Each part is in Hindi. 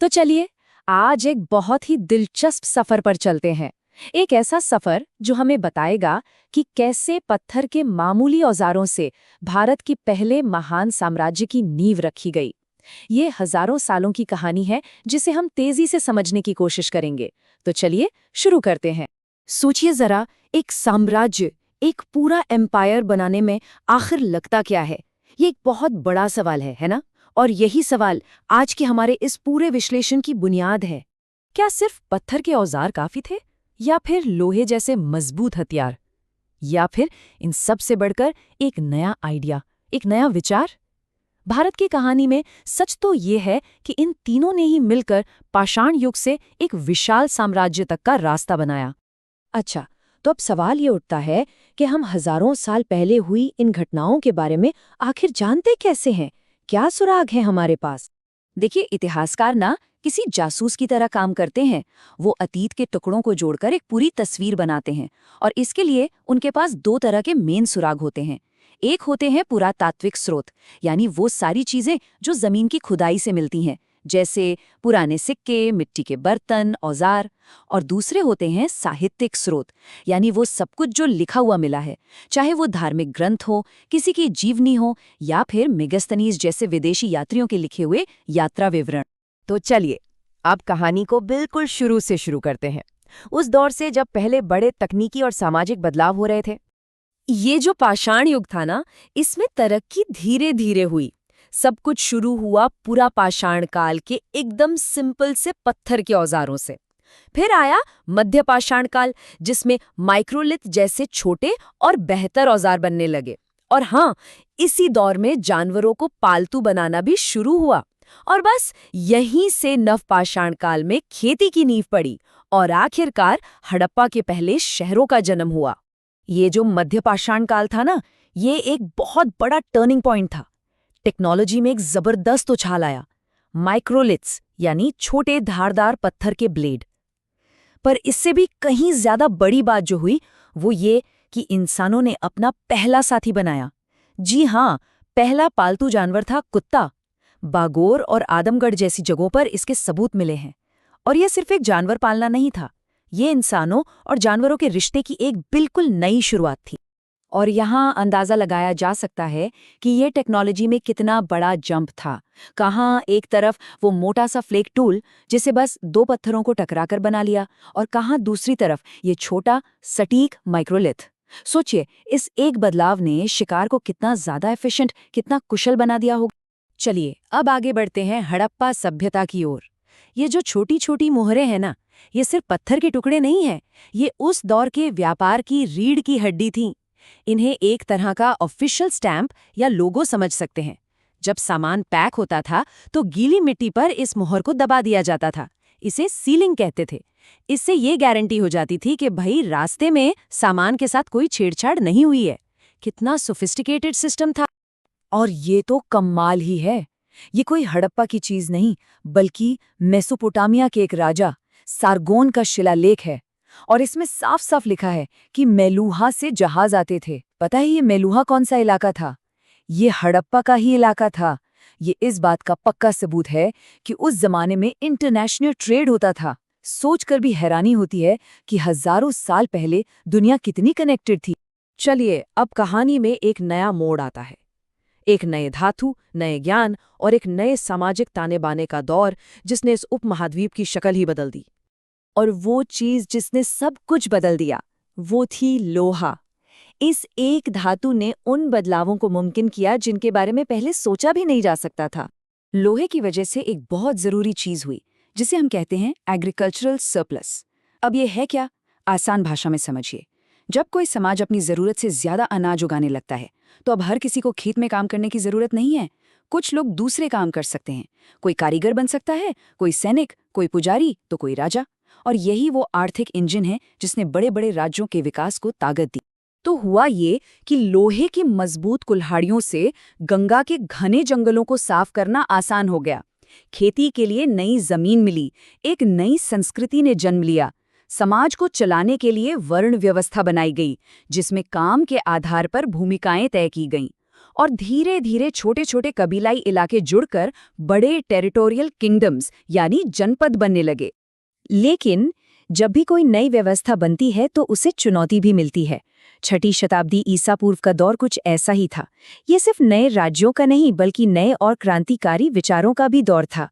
तो चलिए आज एक बहुत ही दिलचस्प सफर पर चलते हैं। एक ऐसा सफर जो हमें बताएगा कि कैसे पत्थर के मामूली औजारों से भारत के पहले महान साम्राज्य की नींव रखी गई। ये हजारों सालों की कहानी है जिसे हम तेजी से समझने की कोशिश करेंगे। तो चलिए शुरू करते हैं। सोचिए जरा, एक साम्राज्य, एक पूरा एम्पायर बनाने में आखिर लगता क्या है? ये एक बहुत बड़ा सवाल है ना? और यही सवाल आज के हमारे इस पूरे विश्लेषण की बुनियाद है। क्या सिर्फ पत्थर के औजार काफी थे, या फिर लोहे जैसे मजबूत हथियार, या फिर इन सब से बढ़कर एक नया आइडिया, एक नया विचार? भारत की कहानी में सच तो ये है कि इन तीनों ने ही मिलकर पाषाण युग से एक विशाल साम्राज्य तक का रास्ता बनाया। अच्छा, तो अब सवाल ये उठता है कि हम हजारों साल पहले हुई इन घटनाओं के बारे में आखिर जानते कैसे हैं? क्या सुराग है हमारे पास? देखिए, इतिहासकार ना किसी जासूस की तरह काम करते हैं। वो अतीत के टुकड़ों को जोड़कर एक पूरी तस्वीर बनाते हैं, और इसके लिए उनके पास दो तरह के मेन सुराग होते हैं। एक होते हैं पुरातात्विक स्रोत, यानी वो सारी चीजें जो जमीन की खुदाई से मिलती हैं, जैसे पुराने सिक्के, मिट्टी के बर्तन, औजार। और दूसरे होते हैं साहित्यिक स्रोत, यानी वो सब कुछ जो लिखा हुआ मिला है, चाहे वो धार्मिक ग्रंथ हो, किसी की जीवनी हो, या फिर मेगास्थनीज जैसे विदेशी यात्रियों के लिखे हुए यात्रा विवरण। तो चलिए अब कहानी को बिल्कुल शुरू से शुरू करते हैं, उस दौर से जब पहले बड़े तकनीकी और सामाजिक बदलाव हो रहे थे। ये जो पाषाण युग था ना, इसमें तरक्की धीरे धीरे हुई। सब कुछ शुरू हुआ पूरा पाषाण काल के एकदम सिंपल से पत्थर के औजारों से। फिर आया मध्य पाषाण काल, जिसमें माइक्रोलिथ जैसे छोटे और बेहतर औजार बनने लगे। और हाँ, इसी दौर में जानवरों को पालतू बनाना भी शुरू हुआ। और बस यहीं से नवपाषाण काल में खेती की नींव पड़ी, और आखिरकार हड़प्पा के पहले शहरों का जन्म हुआ। ये जो मध्य पाषाण काल था ना, ये एक बहुत बड़ा टर्निंग पॉइंट था। टेक्नोलॉजी में एक जबरदस्त उछाल आया। माइक्रोलिथ्स यानी छोटे धारदार पत्थर के ब्लेड। पर इससे भी कहीं ज्यादा बड़ी बात जो हुई वो ये कि इंसानों ने अपना पहला साथी बनाया। जी हाँ, पहला पालतू जानवर था कुत्ता। बागोर और आदमगढ़ जैसी जगहों पर इसके सबूत मिले हैं। और यह सिर्फ एक जानवर पालना नहीं था, ये इंसानों और जानवरों के रिश्ते की एक बिल्कुल नई शुरुआत थी। और यहाँ अंदाजा लगाया जा सकता है कि ये टेक्नोलॉजी में कितना बड़ा जंप था। कहाँ एक तरफ वो मोटा सा फ्लेक टूल जिसे बस दो पत्थरों को टकराकर बना लिया, और कहाँ दूसरी तरफ ये छोटा सटीक माइक्रोलिथ। सोचिए, इस एक बदलाव ने शिकार को कितना ज्यादा एफिशिएंट, कितना कुशल बना दिया होगा। चलिए अब आगे बढ़ते हैं हड़प्पा सभ्यता की ओर। ये जो छोटी छोटी मोहरें हैं ना, ये सिर्फ पत्थर के टुकड़े नहीं हैं, ये उस दौर के व्यापार की रीढ़ की हड्डी थीं। इन्हें एक तरह का ऑफिशियल स्टैंप या लोगो समझ सकते हैं। जब सामान पैक होता था तो गीली मिट्टी पर इस मोहर को दबा दिया जाता था। इसे सीलिंग कहते थे। इससे ये गारंटी हो जाती थी कि भाई रास्ते में सामान के साथ कोई छेड़छाड़ नहीं हुई है। कितना सोफिस्टिकेटेड सिस्टम था। और ये तो कमाल ही है, ये कोई हड़प्पा की चीज नहीं, बल्कि मेसोपोटामिया के एक राजा सारगोन का शिलालेख है। और इसमें साफ साफ लिखा है कि मेलुहा से जहाज आते थे। पता है ये मेलुहा कौन सा इलाका था? ये हड़प्पा का ही इलाका था। ये इस बात का पक्का सबूत है कि उस जमाने में इंटरनेशनल ट्रेड होता था। सोचकर भी हैरानी होती है कि हजारों साल पहले दुनिया कितनी कनेक्टेड थी। चलिए अब कहानी में एक नया मोड़ आता है। एक नए धातु, नए ज्ञान और एक नए सामाजिक ताने बाने का दौर, जिसने इस उपमहाद्वीप की शक्ल ही बदल दी। और वो चीज जिसने सब कुछ बदल दिया, वो थी लोहा। इस एक धातु ने उन बदलावों को मुमकिन किया जिनके बारे में पहले सोचा भी नहीं जा सकता था। लोहे की वजह से एक बहुत जरूरी चीज हुई, जिसे हम कहते हैं एग्रीकल्चरल सरप्लस। अब ये है क्या? आसान भाषा में समझिए। जब कोई समाज अपनी जरूरत से ज्यादा अनाज उगाने लगता है, तो अब हर किसी को खेत में काम करने की जरूरत नहीं है। कुछ लोग दूसरे काम कर सकते हैं। कोई कारीगर बन सकता है, कोई सैनिक, कोई पुजारी, तो कोई राजा। और यही वो आर्थिक इंजन है जिसने बड़े बड़े राज्यों के विकास को ताकत दी। तो हुआ ये कि लोहे की मजबूत कुल्हाड़ियों से गंगा के घने जंगलों को साफ करना आसान हो गया। खेती के लिए नई जमीन मिली, एक नई संस्कृति ने जन्म लिया। समाज को चलाने के लिए वर्ण व्यवस्था बनाई गई, जिसमें काम के आधार पर भूमिकाएं तय की गईं। और धीरे धीरे छोटे छोटे कबीलाई इलाके जुड़कर बड़े टेरिटोरियल किंगडम्स यानी जनपद बनने लगे। लेकिन जब भी कोई नई व्यवस्था बनती है तो उसे चुनौती भी मिलती है। 6ठी शताब्दी ईसा पूर्व का दौर कुछ ऐसा ही था। ये सिर्फ नए राज्यों का नहीं बल्कि नए और क्रांतिकारी विचारों का भी दौर था।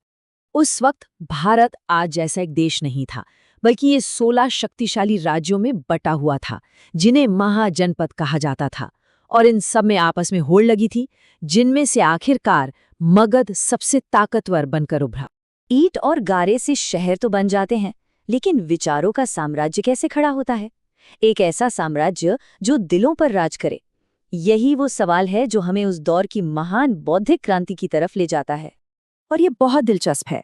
उस वक्त भारत आज जैसा एक देश नहीं था, बल्कि ये 16 शक्तिशाली राज्यों में बटा हुआ था, जिन्हें महाजनपद कहा जाता था। और इन सब में आपस में होड़ लगी थी, जिनमें से आखिरकार मगध सबसे ताकतवर बनकर उभरा। ईंट और गारे से शहर तो बन जाते हैं, लेकिन विचारों का साम्राज्य कैसे खड़ा होता है? एक ऐसा साम्राज्य जो दिलों पर राज करे। यही वो सवाल है जो हमें उस दौर की महान बौद्धिक क्रांति की तरफ ले जाता है। और ये बहुत दिलचस्प है।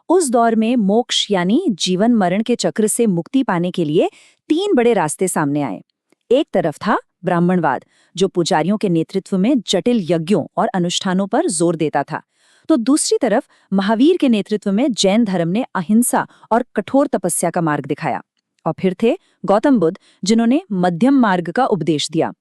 उस दौर में मोक्ष यानी जीवन मरण के चक्र से मुक्ति पाने के लिए 3 बड़े रास्ते सामने आए। एक तरफ था ब्राह्मणवाद, जो पुजारियों के नेतृत्व में जटिल यज्ञों और अनुष्ठानों पर जोर देता था। तो दूसरी तरफ महावीर के नेतृत्व में जैन धर्म ने अहिंसा और कठोर तपस्या का मार्ग दिखाया। और फिर थे गौतम बुद्ध, जिन्होंने मध्यम मार्ग का उपदेश दिया।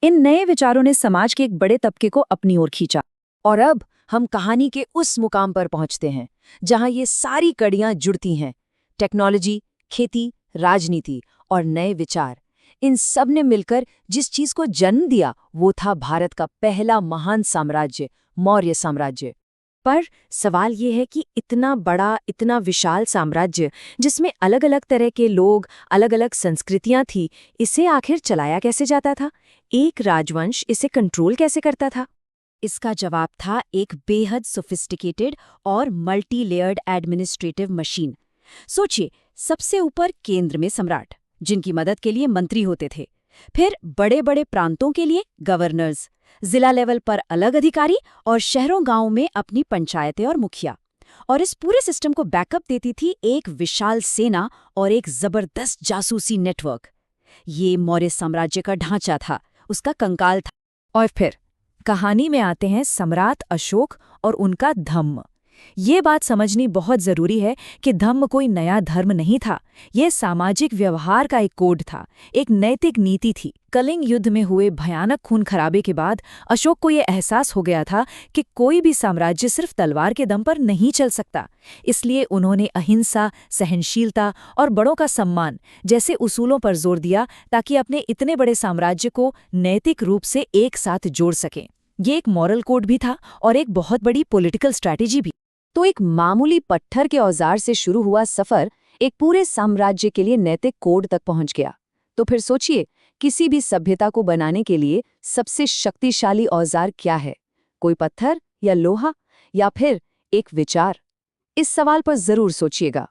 इन नए विचारों ने समाज के एक बड़े तबके को अपनी ओर खींचा। और अब हम कहानी के उस मुकाम पर पहुंचते हैं जहां ये सारी कड़ियां जुड़ती हैं। टेक्नोलॉजी, खेती, राजनीति और नए विचार, इन सब ने मिलकर जिस चीज को जन्म दिया वो था भारत का पहला महान साम्राज्य, मौर्य साम्राज्य। पर सवाल ये है कि इतना बड़ा, इतना विशाल साम्राज्य जिसमें अलग अलग तरह के लोग, अलग अलग संस्कृतियां थी, इसे आखिर चलाया कैसे जाता था? एक राजवंश इसे कंट्रोल कैसे करता था? इसका जवाब था एक बेहद सोफिस्टिकेटेड और मल्टी लेयर्ड एडमिनिस्ट्रेटिव मशीन। सोचिए, सबसे ऊपर केंद्र में सम्राट, जिनकी मदद के लिए मंत्री होते थे। फिर बड़े बड़े प्रांतों के लिए गवर्नर्स, जिला लेवल पर अलग अधिकारी और शहरों गांवों में अपनी पंचायतें और मुखिया। और इस पूरे सिस्टम को बैकअप देती थी एक विशाल सेना और एक जबरदस्त जासूसी नेटवर्क। ये मौर्य साम्राज्य का ढांचा था, उसका कंकाल था। और फिर कहानी में आते हैं सम्राट अशोक और उनका धम्म। ये बात समझनी बहुत जरूरी है कि धम्म कोई नया धर्म नहीं था। ये सामाजिक व्यवहार का एक कोड था, एक नैतिक नीति थी। कलिंग युद्ध में हुए भयानक खून खराबे के बाद अशोक को ये एहसास हो गया था कि कोई भी साम्राज्य सिर्फ तलवार के दम पर नहीं चल सकता। इसलिए उन्होंने अहिंसा, सहनशीलता और बड़ों का सम्मान जैसे उसूलों पर जोर दिया, ताकि अपने इतने बड़े साम्राज्य को नैतिक रूप से एक साथ जोड़ सकें। ये एक मॉरल कोड भी था और एक बहुत बड़ी पॉलिटिकल स्ट्रैटेजी भी। तो एक मामूली पत्थर के औजार से शुरू हुआ सफर एक पूरे साम्राज्य के लिए नैतिक कोड तक पहुंच गया। तो फिर सोचिए, किसी भी सभ्यता को बनाने के लिए सबसे शक्तिशाली औजार क्या है? कोई पत्थर या लोहा, या फिर एक विचार? इस सवाल पर जरूर सोचिएगा।